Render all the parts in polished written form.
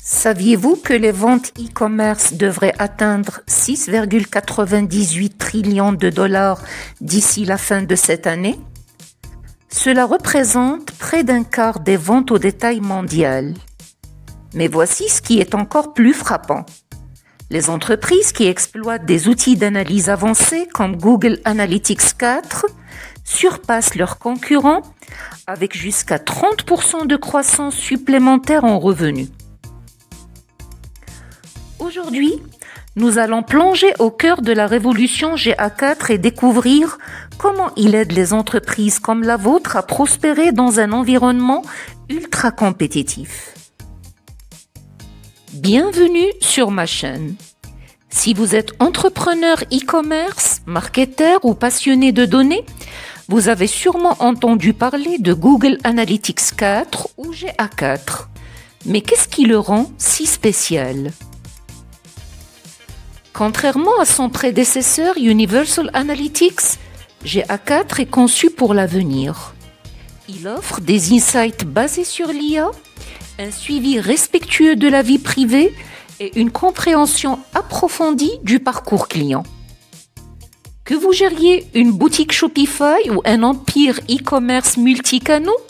Saviez-vous que les ventes e-commerce devraient atteindre 6,98 trillions de dollars d'ici la fin de cette année? Cela représente près d'un quart des ventes au détail mondiales. Mais voici ce qui est encore plus frappant. Les entreprises qui exploitent des outils d'analyse avancés comme Google Analytics 4 surpassent leurs concurrents avec jusqu'à 30% de croissance supplémentaire en revenus. Aujourd'hui, nous allons plonger au cœur de la révolution GA4 et découvrir comment il aide les entreprises comme la vôtre à prospérer dans un environnement ultra compétitif. Bienvenue sur ma chaîne. Si vous êtes entrepreneur e-commerce, marketeur ou passionné de données, vous avez sûrement entendu parler de Google Analytics 4 ou GA4. Mais qu'est-ce qui le rend si spécial ? Contrairement à son prédécesseur Universal Analytics, GA4 est conçu pour l'avenir. Il offre des insights basés sur l'IA, un suivi respectueux de la vie privée et une compréhension approfondie du parcours client. Que vous gériez une boutique Shopify ou un empire e-commerce multicanaux,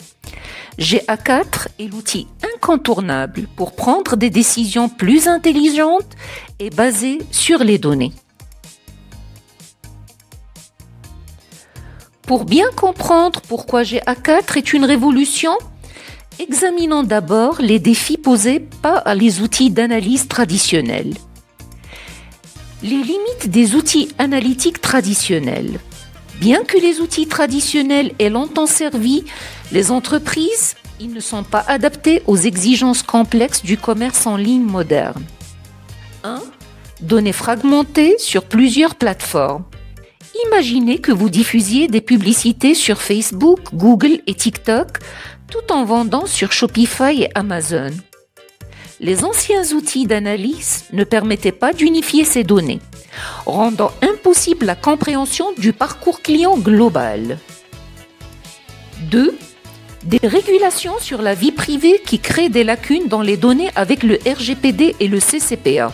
GA4 est l'outil incontournable pour prendre des décisions plus intelligentes et basées sur les données. Pour bien comprendre pourquoi GA4 est une révolution, examinons d'abord les défis posés par les outils d'analyse traditionnels. Les limites des outils analytiques traditionnels. Bien que les outils traditionnels aient longtemps servi les entreprises, ils ne sont pas adaptés aux exigences complexes du commerce en ligne moderne. 1. Données fragmentées sur plusieurs plateformes. Imaginez que vous diffusiez des publicités sur Facebook, Google et TikTok tout en vendant sur Shopify et Amazon. Les anciens outils d'analyse ne permettaient pas d'unifier ces données, rendant impossible la compréhension du parcours client global. 2. Des régulations sur la vie privée qui créent des lacunes dans les données avec le RGPD et le CCPA.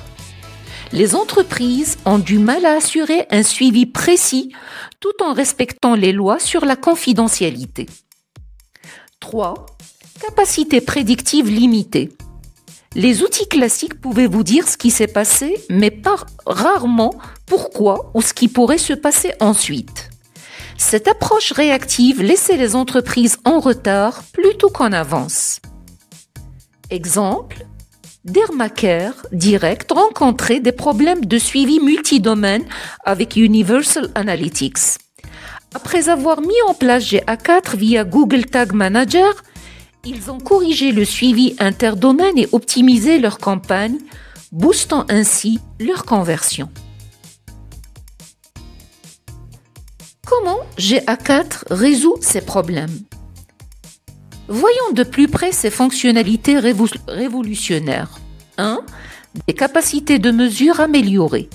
Les entreprises ont du mal à assurer un suivi précis tout en respectant les lois sur la confidentialité. 3. Capacité prédictive limitée. Les outils classiques pouvaient vous dire ce qui s'est passé, mais pas rarement pourquoi ou ce qui pourrait se passer ensuite. Cette approche réactive laissait les entreprises en retard plutôt qu'en avance. Exemple, Dermacare Direct rencontrait des problèmes de suivi multidomaine avec Universal Analytics. Après avoir mis en place GA4 via Google Tag Manager, ils ont corrigé le suivi interdomaine et optimisé leur campagne, boostant ainsi leur conversion. Comment GA4 résout ces problèmes? Voyons de plus près ces fonctionnalités révolutionnaires. 1. Des capacités de mesure améliorées.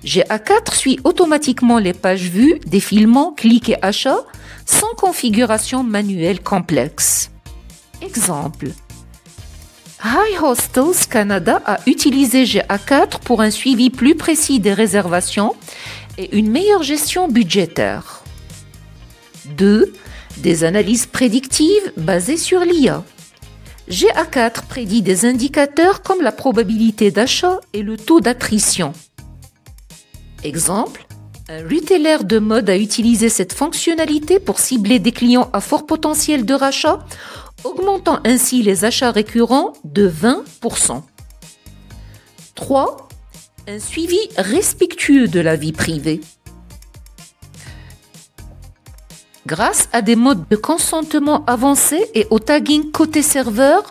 GA4 suit automatiquement les pages vues, défilement, clics et achats, sans configuration manuelle complexe. Exemple. High Hostels Canada a utilisé GA4 pour un suivi plus précis des réservations et une meilleure gestion budgétaire. 2. Des analyses prédictives basées sur l'IA. GA4 prédit des indicateurs comme la probabilité d'achat et le taux d'attrition. Exemple, un retailer de mode a utilisé cette fonctionnalité pour cibler des clients à fort potentiel de rachat, augmentant ainsi les achats récurrents de 20%. 3. Un suivi respectueux de la vie privée. Grâce à des modes de consentement avancés et au tagging côté serveur,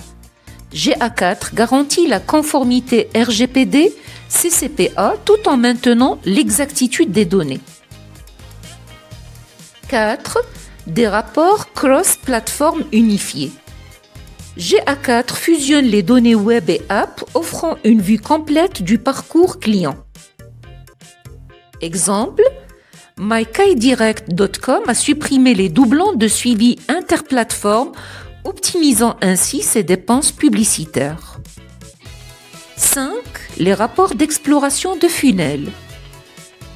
GA4 garantit la conformité RGPD, CCPA tout en maintenant l'exactitude des données. 4. Des rapports cross-platform unifiés. GA4 fusionne les données web et app, offrant une vue complète du parcours client. Exemple, MyKaiDirect.com a supprimé les doublons de suivi interplateforme, optimisant ainsi ses dépenses publicitaires. 5. Les rapports d'exploration de funnel.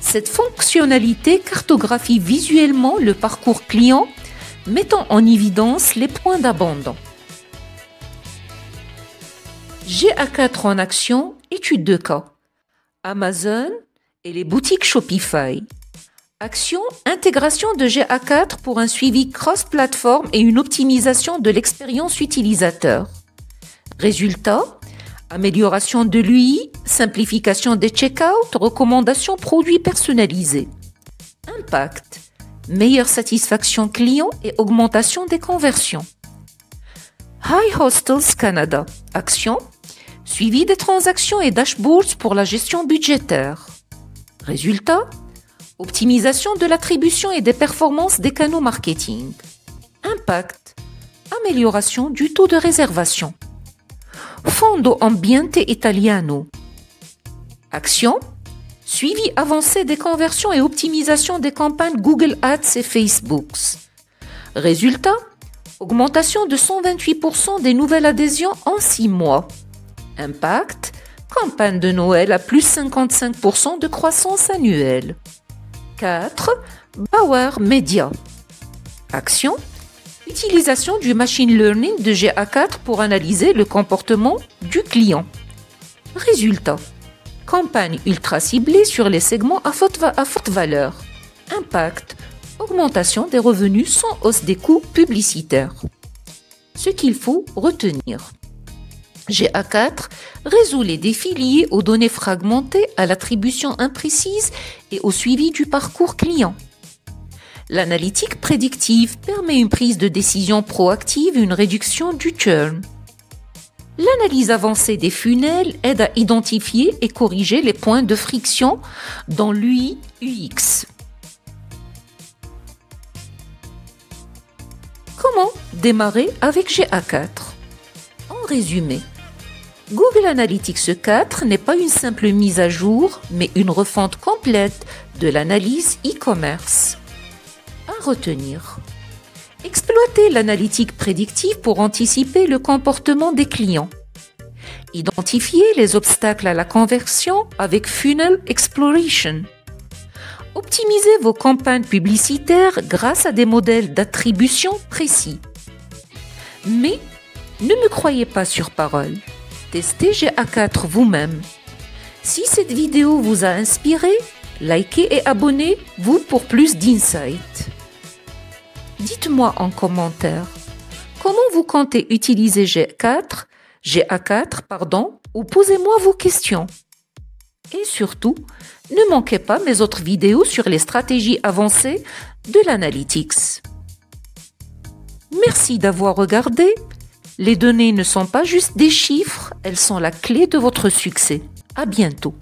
Cette fonctionnalité cartographie visuellement le parcours client, mettant en évidence les points d'abandon. GA4 en action, étude de cas. Amazon et les boutiques Shopify. Action, intégration de GA4 pour un suivi cross-plateforme et une optimisation de l'expérience utilisateur. Résultat, amélioration de l'UI, simplification des checkouts, recommandations produits personnalisés. Impact, meilleure satisfaction client et augmentation des conversions. High Hostels Canada. Action, suivi des transactions et dashboards pour la gestion budgétaire. Résultat, optimisation de l'attribution et des performances des canaux marketing. Impact, amélioration du taux de réservation. Fondo Ambiente Italiano. Action, suivi avancé des conversions et optimisation des campagnes Google Ads et Facebook. Résultat, augmentation de 128% des nouvelles adhésions en 6 mois. Impact, campagne de Noël à plus 55% de croissance annuelle. 4. Bauer Media. Action, utilisation du machine learning de GA4 pour analyser le comportement du client. Résultat, campagne ultra ciblée sur les segments à forte valeur. Impact, augmentation des revenus sans hausse des coûts publicitaires. Ce qu'il faut retenir. GA4 résout les défis liés aux données fragmentées, à l'attribution imprécise et au suivi du parcours client. L'analytique prédictive permet une prise de décision proactive et une réduction du churn. L'analyse avancée des funnels aide à identifier et corriger les points de friction dans l'UI UX. Comment démarrer avec GA4? En résumé, Google Analytics 4 n'est pas une simple mise à jour, mais une refonte complète de l'analyse e-commerce. À retenir. Exploiter l'analytique prédictive pour anticiper le comportement des clients. Identifier les obstacles à la conversion avec Funnel Exploration. Optimisez vos campagnes publicitaires grâce à des modèles d'attribution précis. Mais ne me croyez pas sur parole. Testez GA4 vous-même. Si cette vidéo vous a inspiré, likez et abonnez-vous pour plus d'insights. Dites-moi en commentaire comment vous comptez utiliser GA4, ou posez-moi vos questions. Et surtout, ne manquez pas mes autres vidéos sur les stratégies avancées de l'analytics. Merci d'avoir regardé. Les données ne sont pas juste des chiffres, elles sont la clé de votre succès. À bientôt.